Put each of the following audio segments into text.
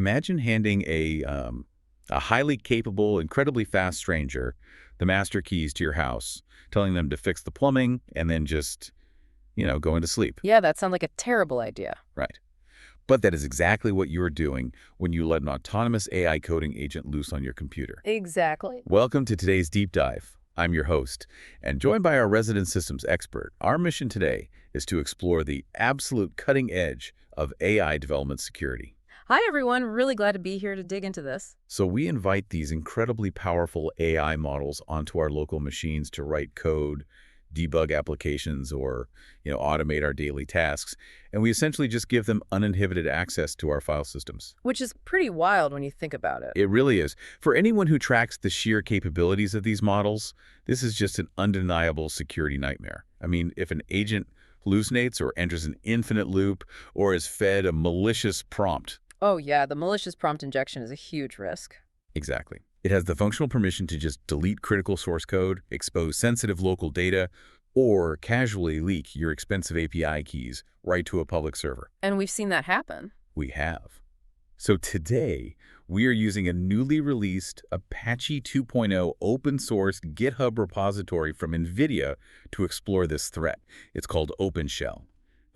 Imagine handing a highly capable, incredibly fast stranger the master keys to your house, telling them to fix the plumbing and then just, go into sleep. Yeah, that sounds like a terrible idea. Right. But that is exactly what you're doing when you let an autonomous AI coding agent loose on your computer. Exactly. Welcome to today's deep dive. I'm your host, and joined by our resident systems expert. Our mission today is to explore the absolute cutting edge of AI development security. Hi, everyone. Really glad to be here to dig into this. So we invite these incredibly powerful AI models onto our local machines to write code, debug applications, or automate our daily tasks. And we essentially just give them uninhibited access to our file systems. Which is pretty wild when you think about it. It really is. For anyone who tracks the sheer capabilities of these models, this is just an undeniable security nightmare. I mean, if an agent hallucinates or enters an infinite loop or is fed a malicious prompt. Oh, yeah, the malicious prompt injection is a huge risk. Exactly. It has the functional permission to just delete critical source code, expose sensitive local data, or casually leak your expensive API keys right to a public server. And we've seen that happen. We have. So today, we are using a newly released Apache 2.0 open source GitHub repository from NVIDIA to explore this threat. It's called OpenShell.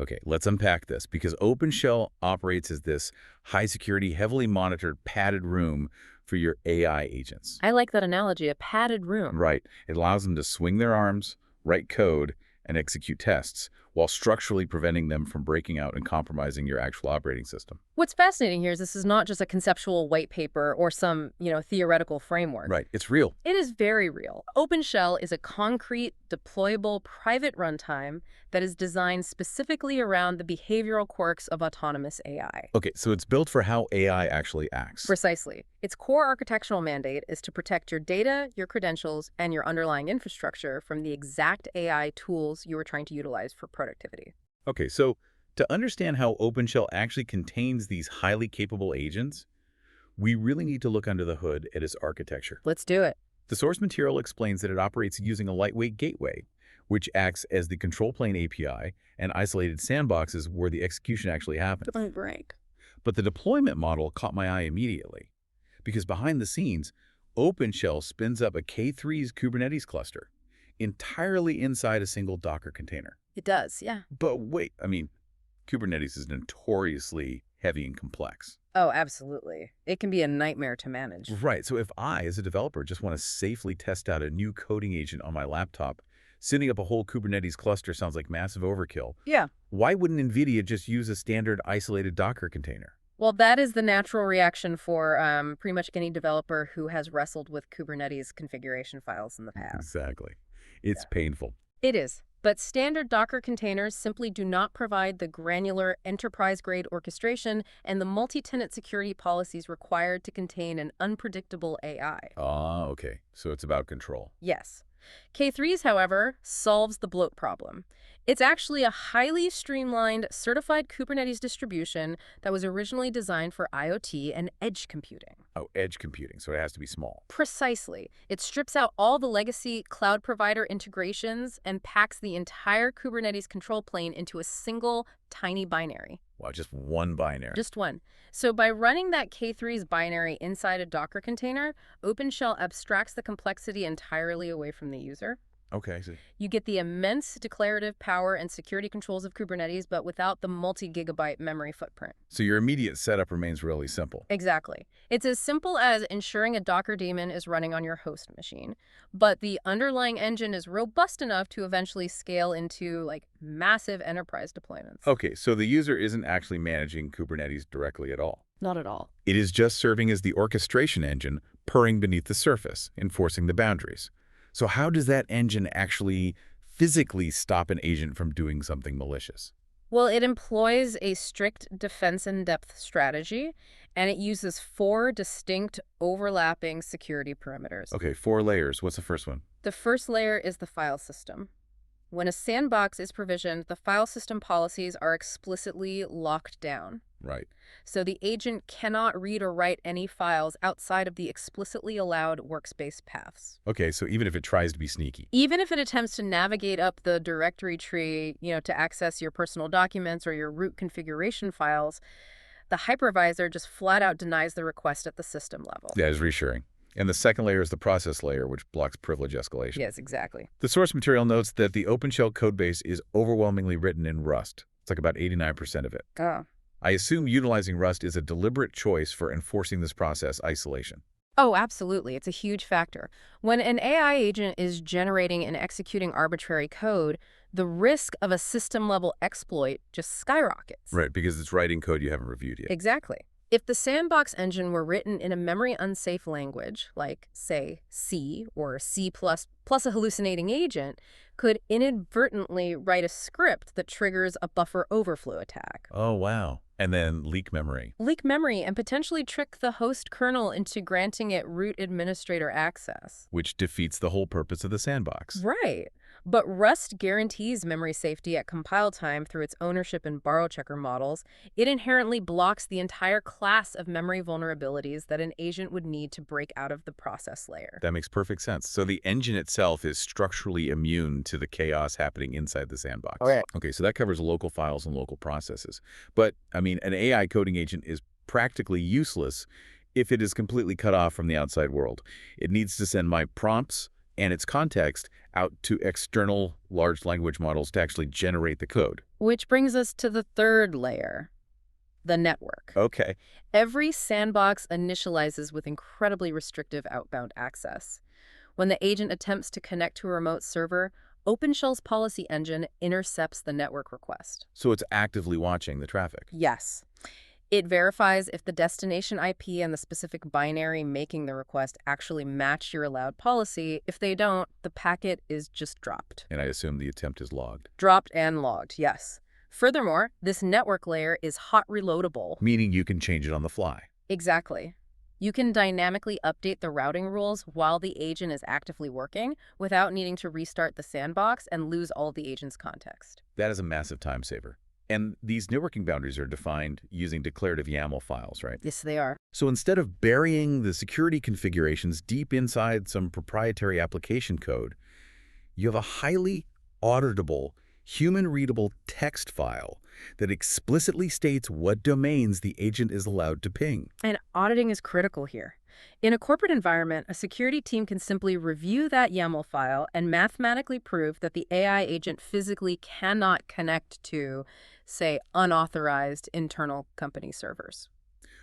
Okay, let's unpack this, because OpenShell operates as this high-security, heavily monitored, padded room for your AI agents. I like that analogy, a padded room. Right. It allows them to swing their arms, write code, and execute tests, while structurally preventing them from breaking out and compromising your actual operating system. What's fascinating here is this is not just a conceptual white paper or some, theoretical framework. Right. It's real. It is very real. OpenShell is a concrete, deployable, private runtime that is designed specifically around the behavioral quirks of autonomous AI. Okay, so it's built for how AI actually acts. Precisely. Its core architectural mandate is to protect your data, your credentials, and your underlying infrastructure from the exact AI tools you are trying to utilize for productivity. Okay, so to understand how OpenShell actually contains these highly capable agents, we really need to look under the hood at its architecture. Let's do it. The source material explains that it operates using a lightweight gateway, which acts as the control plane API and isolated sandboxes where the execution actually happens. Don't break. But the deployment model caught my eye immediately, because behind the scenes, OpenShell spins up a K3's Kubernetes cluster entirely inside a single Docker container. It does, yeah. But wait, Kubernetes is notoriously heavy and complex. Oh, absolutely. It can be a nightmare to manage. Right, so if I, as a developer, just want to safely test out a new coding agent on my laptop, setting up a whole Kubernetes cluster sounds like massive overkill. Yeah. Why wouldn't NVIDIA just use a standard isolated Docker container? Well, that is the natural reaction for pretty much any developer who has wrestled with Kubernetes configuration files in the past. Exactly. It's painful. It is. But standard Docker containers simply do not provide the granular enterprise-grade orchestration and the multi-tenant security policies required to contain an unpredictable AI. Ah, okay. So it's about control. Yes. K3s, however, solves the bloat problem. It's actually a highly streamlined, certified Kubernetes distribution that was originally designed for IoT and edge computing. Oh, edge computing, so it has to be small. Precisely. It strips out all the legacy cloud provider integrations and packs the entire Kubernetes control plane into a single, tiny binary. Wow, just one binary. Just one. So by running that K3's binary inside a Docker container, OpenShell abstracts the complexity entirely away from the user. Okay, I see. You get the immense declarative power and security controls of Kubernetes, but without the multi-gigabyte memory footprint. So your immediate setup remains really simple. Exactly. It's as simple as ensuring a Docker daemon is running on your host machine, but the underlying engine is robust enough to eventually scale into massive enterprise deployments. Okay, so the user isn't actually managing Kubernetes directly at all. Not at all. It is just serving as the orchestration engine, purring beneath the surface, enforcing the boundaries. So how does that engine actually physically stop an agent from doing something malicious? Well, it employs a strict defense-in-depth strategy, and it uses 4 distinct overlapping security perimeters. Okay, 4 layers. What's the first one? The first layer is the file system. When a sandbox is provisioned, the file system policies are explicitly locked down. Right. So the agent cannot read or write any files outside of the explicitly allowed workspace paths. Okay, so even if it tries to be sneaky. Even if it attempts to navigate up the directory tree, to access your personal documents or your root configuration files, The hypervisor just flat out denies the request at the system level. Yeah, it's reassuring. And the second layer is the process layer, which blocks privilege escalation. Yes, exactly. The source material notes that the OpenShell codebase is overwhelmingly written in Rust. It's like about 89% of it. Oh. I assume utilizing Rust is a deliberate choice for enforcing this process isolation. Oh, absolutely. It's a huge factor. When an AI agent is generating and executing arbitrary code, the risk of a system-level exploit just skyrockets. Right, because it's writing code you haven't reviewed yet. Exactly. If the sandbox engine were written in a memory-unsafe language, like, say, C or C++ plus a hallucinating agent, could inadvertently write a script that triggers a buffer overflow attack. Oh, wow. And then leak memory. Leak memory and potentially trick the host kernel into granting it root administrator access. Which defeats the whole purpose of the sandbox. Right. But Rust guarantees memory safety at compile time through its ownership and borrow checker models. It inherently blocks the entire class of memory vulnerabilities that an agent would need to break out of the process layer. That makes perfect sense. So the engine itself is structurally immune to the chaos happening inside the sandbox. Okay, so that covers local files and local processes. But, I mean, an AI coding agent is practically useless if it is completely cut off from the outside world. It needs to send my prompts and its context out to external large language models to actually generate the code. Which brings us to the third layer, the network. Okay. Every sandbox initializes with incredibly restrictive outbound access. When the agent attempts to connect to a remote server, OpenShell's policy engine intercepts the network request. So it's actively watching the traffic. Yes. It verifies if the destination IP and the specific binary making the request actually match your allowed policy. If they don't, the packet is just dropped. And I assume the attempt is logged. Dropped and logged, yes. Furthermore, this network layer is hot-reloadable. Meaning you can change it on the fly. Exactly. You can dynamically update the routing rules while the agent is actively working without needing to restart the sandbox and lose all of the agent's context. That is a massive time saver. And these networking boundaries are defined using declarative YAML files, right? Yes, they are. So instead of burying the security configurations deep inside some proprietary application code, you have a highly auditable, human-readable text file that explicitly states what domains the agent is allowed to ping. And auditing is critical here. In a corporate environment, a security team can simply review that YAML file and mathematically prove that the AI agent physically cannot connect to, say, unauthorized internal company servers.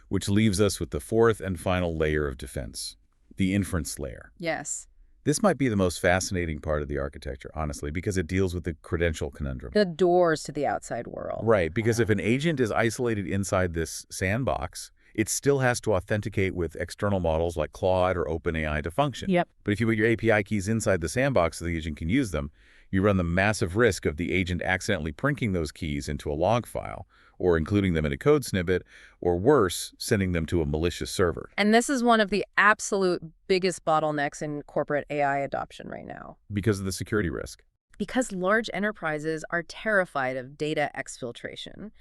Which leaves us with the fourth and final layer of defense, the inference layer. Yes. This might be the most fascinating part of the architecture, honestly, because it deals with the credential conundrum. The doors to the outside world. Right, because if an agent is isolated inside this sandbox, it still has to authenticate with external models like Claude or OpenAI to function. Yep. But if you put your API keys inside the sandbox so the agent can use them, you run the massive risk of the agent accidentally printing those keys into a log file, or including them in a code snippet, or worse, sending them to a malicious server. And this is one of the absolute biggest bottlenecks in corporate AI adoption right now. Because of the security risk. Because large enterprises are terrified of data exfiltration.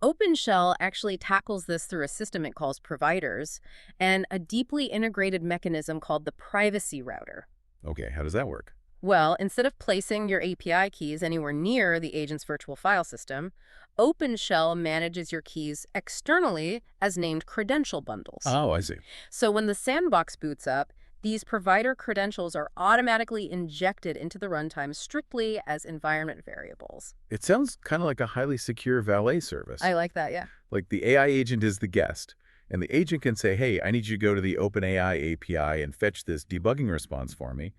OpenShell actually tackles this through a system it calls providers and a deeply integrated mechanism called the privacy router. Okay, how does that work? Well, instead of placing your API keys anywhere near the agent's virtual file system, OpenShell manages your keys externally as named credential bundles. Oh, I see. So when the sandbox boots up, these provider credentials are automatically injected into the runtime strictly as environment variables. It sounds kind of like a highly secure valet service. I like that, yeah. Like the AI agent is the guest, and the agent can say, hey, I need you to go to the OpenAI API and fetch this debugging response for me.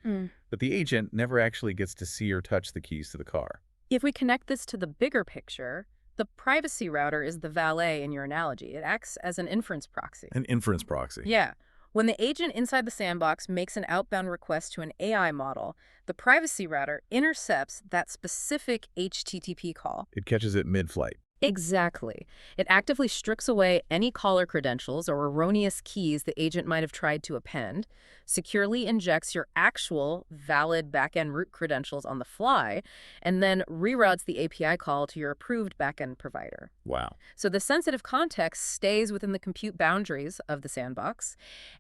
But the agent never actually gets to see or touch the keys to the car. If we connect this to the bigger picture, the privacy router is the valet in your analogy. It acts as an inference proxy. An inference proxy. Yeah. When the agent inside the sandbox makes an outbound request to an AI model, the privacy router intercepts that specific HTTP call. It catches it mid-flight. Exactly. It actively strips away any caller credentials or erroneous keys the agent might have tried to append, securely injects your actual valid backend root credentials on the fly, and then reroutes the API call to your approved backend provider. Wow. So the sensitive context stays within the compute boundaries of the sandbox,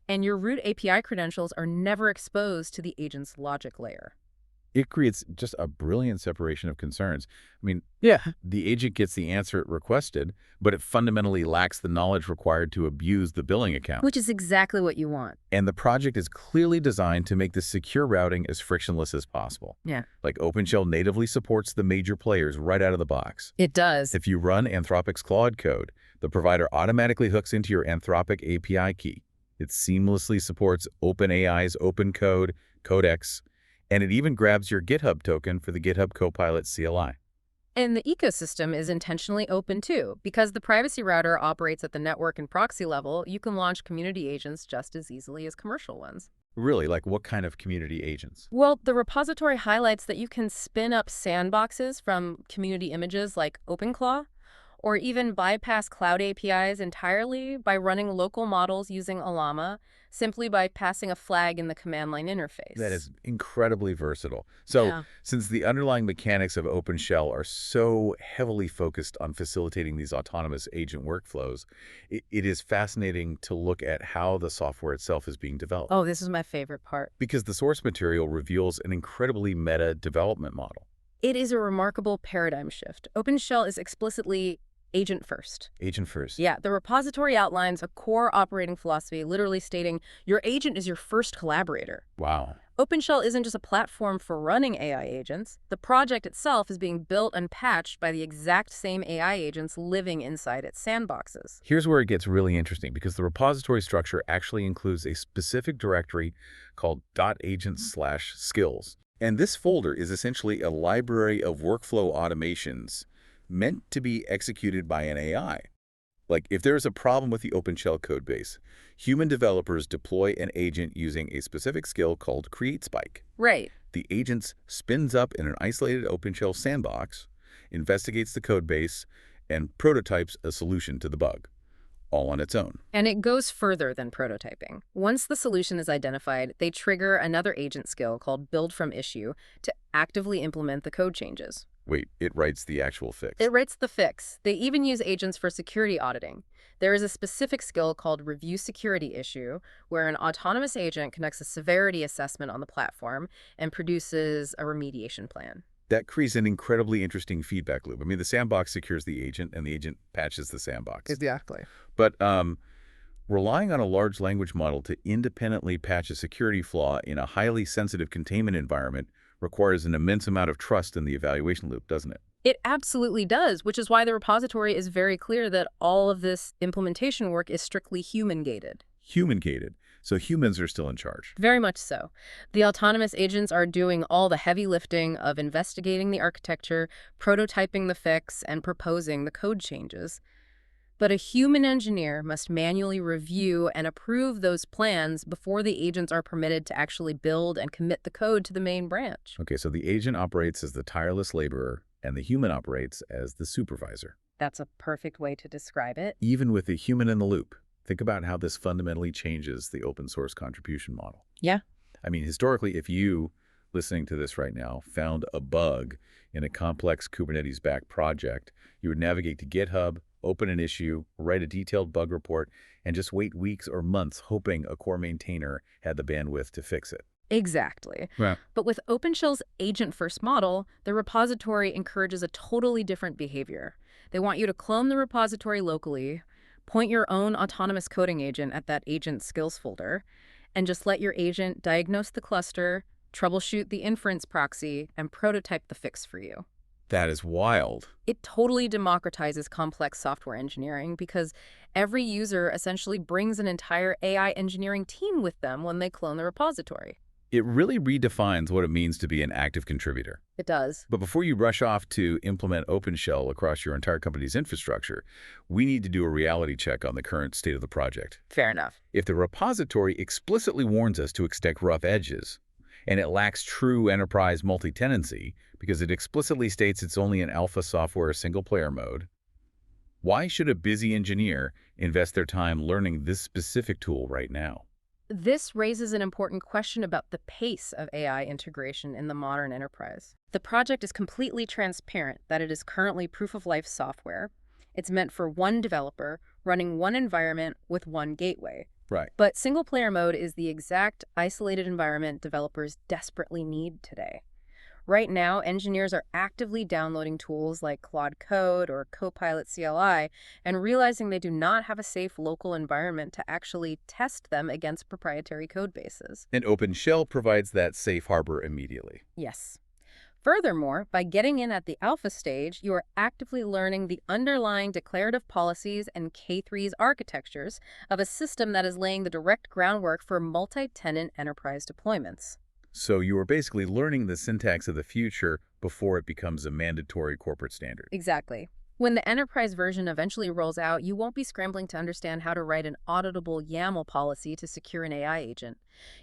and your root API credentials are never exposed to the agent's logic layer. It creates just a brilliant separation of concerns. I mean, Yeah. the agent gets the answer it requested, but it fundamentally lacks the knowledge required to abuse the billing account. Which is exactly what you want. And the project is clearly designed to make this secure routing as frictionless as possible. Yeah. Like OpenShell natively supports the major players right out of the box. It does. If you run Anthropic's Claude code, the provider automatically hooks into your Anthropic API key. It seamlessly supports OpenAI's OpenCode, Codex, and it even grabs your GitHub token for the GitHub Copilot CLI. And the ecosystem is intentionally open too. Because the privacy router operates at the network and proxy level, you can launch community agents just as easily as commercial ones. Really, like what kind of community agents? Well, the repository highlights that you can spin up sandboxes from community images like OpenClaw, or even bypass cloud APIs entirely by running local models using Llama, simply by passing a flag in the command line interface. That is incredibly versatile. So, Yeah. since the underlying mechanics of OpenShell are so heavily focused on facilitating these autonomous agent workflows, it is fascinating to look at how the software itself is being developed. Oh, this is my favorite part. Because the source material reveals an incredibly meta development model. It is a remarkable paradigm shift. OpenShell is explicitly agent first. Agent first. Yeah, the repository outlines a core operating philosophy, literally stating your agent is your first collaborator. Wow. OpenShell isn't just a platform for running AI agents. The project itself is being built and patched by the exact same AI agents living inside its sandboxes. Here's where it gets really interesting, because the repository structure actually includes a specific directory called .agent/skills. And this folder is essentially a library of workflow automations meant to be executed by an AI. Like, if there's a problem with the OpenShell codebase, human developers deploy an agent using a specific skill called createSpike. Right. The agent spins up in an isolated OpenShell sandbox, investigates the codebase, and prototypes a solution to the bug, all on its own. And it goes further than prototyping. Once the solution is identified, they trigger another agent skill called build from issue to actively implement the code changes. Wait, it writes the actual fix. It writes the fix. They even use agents for security auditing. There is a specific skill called review security issue, where an autonomous agent conducts a severity assessment on the platform and produces a remediation plan. That creates an incredibly interesting feedback loop. I mean, the sandbox secures the agent, and the agent patches the sandbox. Exactly. But relying on a large language model to independently patch a security flaw in a highly sensitive containment environment requires an immense amount of trust in the evaluation loop, doesn't it? It absolutely does, which is why the repository is very clear that all of this implementation work is strictly human-gated. Human-gated. So humans are still in charge. Very much so. The autonomous agents are doing all the heavy lifting of investigating the architecture, prototyping the fix, and proposing the code changes. But a human engineer must manually review and approve those plans before the agents are permitted to actually build and commit the code to the main branch. Okay, so the agent operates as the tireless laborer, and the human operates as the supervisor. That's a perfect way to describe it. Even with the human in the loop, think about how this fundamentally changes the open source contribution model. Yeah. I mean, historically, if you, listening to this right now, found a bug in a complex Kubernetes-backed project, you would navigate to GitHub, open an issue, write a detailed bug report, and just wait weeks or months hoping a core maintainer had the bandwidth to fix it. Exactly. Right. But with OpenShell's agent-first model, the repository encourages a totally different behavior. They want you to clone the repository locally, point your own autonomous coding agent at that agent skills folder, and just let your agent diagnose the cluster, troubleshoot the inference proxy, and prototype the fix for you. That is wild. It totally democratizes complex software engineering because every user essentially brings an entire AI engineering team with them when they clone the repository. It really redefines what it means to be an active contributor. It does. But before you rush off to implement OpenShell across your entire company's infrastructure, we need to do a reality check on the current state of the project. Fair enough. If the repository explicitly warns us to expect rough edges, and it lacks true enterprise multi-tenancy because it explicitly states it's only in alpha software single-player mode, why should a busy engineer invest their time learning this specific tool right now? This raises an important question about the pace of AI integration in the modern enterprise. The project is completely transparent that it is currently proof-of-life software. It's meant for one developer running one environment with one gateway. Right. But single-player mode is the exact isolated environment developers desperately need today. Right now, engineers are actively downloading tools like Claude Code or Copilot CLI and realizing they do not have a safe local environment to actually test them against proprietary code bases. And OpenShell provides that safe harbor immediately. Yes. Furthermore, by getting in at the alpha stage, you are actively learning the underlying declarative policies and K3's architectures of a system that is laying the direct groundwork for multi-tenant enterprise deployments. So you are basically learning the syntax of the future before it becomes a mandatory corporate standard. Exactly. When the enterprise version eventually rolls out, you won't be scrambling to understand how to write an auditable YAML policy to secure an AI agent.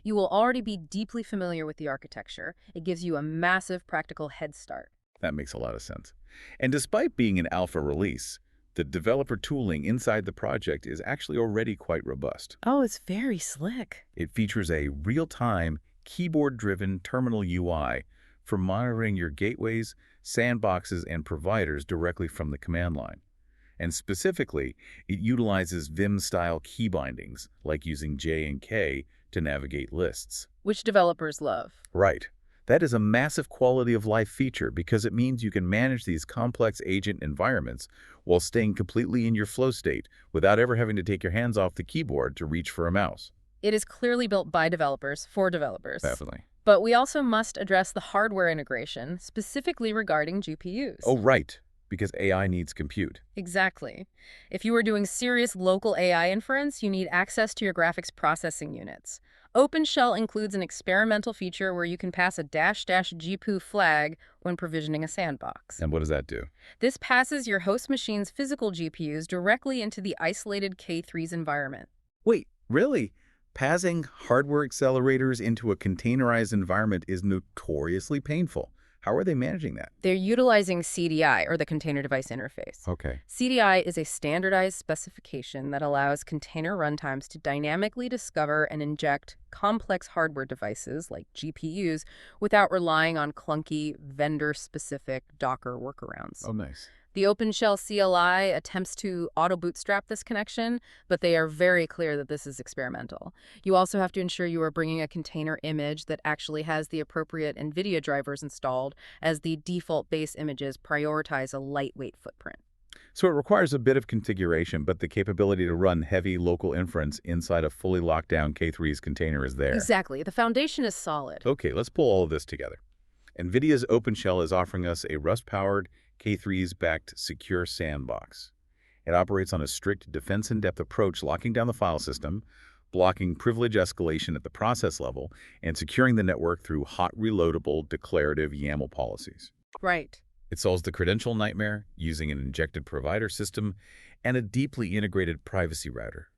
You will already be deeply familiar with the architecture. It gives you a massive practical head start. That makes a lot of sense. And despite being an alpha release, the developer tooling inside the project is actually already quite robust. Oh, it's very slick. It features a real-time, keyboard-driven terminal UI for monitoring your gateways, sandboxes, and providers directly from the command line. And specifically, it utilizes Vim-style key bindings, like using J and K to navigate lists. Which developers love. Right. That is a massive quality of life feature because it means you can manage these complex agent environments while staying completely in your flow state without ever having to take your hands off the keyboard to reach for a mouse. It is clearly built by developers for developers. Definitely. But we also must address the hardware integration, specifically regarding GPUs. Oh, right. Because AI needs compute. Exactly. If you are doing serious local AI inference, you need access to your graphics processing units. OpenShell includes an experimental feature where you can pass a --GPU flag when provisioning a sandbox. And what does that do? This passes your host machine's physical GPUs directly into the isolated K3's environment. Wait, really? Passing hardware accelerators into a containerized environment is notoriously painful. How are they managing that? They're utilizing CDI, or the Container Device Interface. Okay. CDI is a standardized specification that allows container runtimes to dynamically discover and inject complex hardware devices, like GPUs, without relying on clunky, vendor-specific Docker workarounds. Oh, nice. The OpenShell CLI attempts to auto-bootstrap this connection, but they are very clear that this is experimental. You also have to ensure you are bringing a container image that actually has the appropriate NVIDIA drivers installed, as the default base images prioritize a lightweight footprint. So it requires a bit of configuration, but the capability to run heavy local inference inside a fully locked down K3's container is there. Exactly. The foundation is solid. Okay, let's pull all of this together. NVIDIA's OpenShell is offering us a Rust-powered, K3's-backed secure sandbox. It operates on a strict defense-in-depth approach, locking down the file system, blocking privilege escalation at the process level, and securing the network through hot-reloadable declarative YAML policies. Right. It solves the credential nightmare using an injected provider system and a deeply integrated privacy router,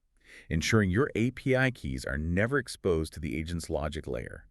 ensuring your API keys are never exposed to the agent's logic layer.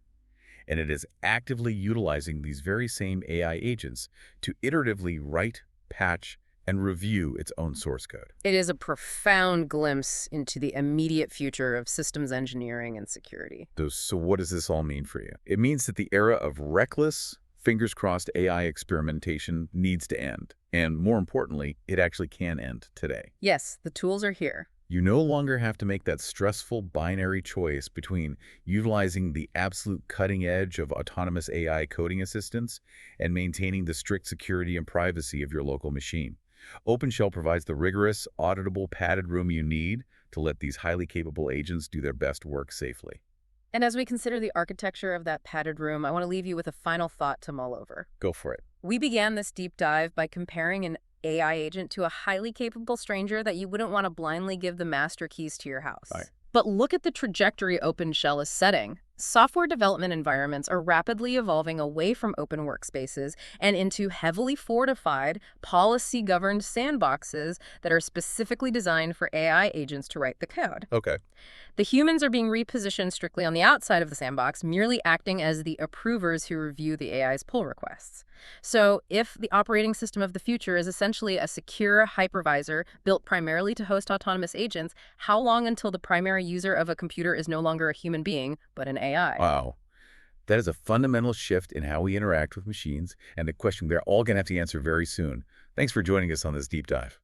And it is actively utilizing these very same AI agents to iteratively write, patch, and review its own source code. It is a profound glimpse into the immediate future of systems engineering and security. So what does this all mean for you? It means that the era of reckless, fingers-crossed AI experimentation needs to end. And more importantly, it actually can end today. Yes, the tools are here. You no longer have to make that stressful binary choice between utilizing the absolute cutting edge of autonomous AI coding assistance and maintaining the strict security and privacy of your local machine. OpenShell provides the rigorous, auditable, padded room you need to let these highly capable agents do their best work safely. And as we consider the architecture of that padded room, I want to leave you with a final thought to mull over. Go for it. We began this deep dive by comparing an AI agent to a highly capable stranger that you wouldn't want to blindly give the master keys to your house. Right. But look at the trajectory OpenShell is setting. Software development environments are rapidly evolving away from open workspaces and into heavily fortified, policy-governed sandboxes that are specifically designed for AI agents to write the code. Okay. The humans are being repositioned strictly on the outside of the sandbox, merely acting as the approvers who review the AI's pull requests. So if the operating system of the future is essentially a secure hypervisor built primarily to host autonomous agents, how long until the primary user of a computer is no longer a human being, but an AI? Wow. That is a fundamental shift in how we interact with machines, and a question we're all going to have to answer very soon. Thanks for joining us on this deep dive.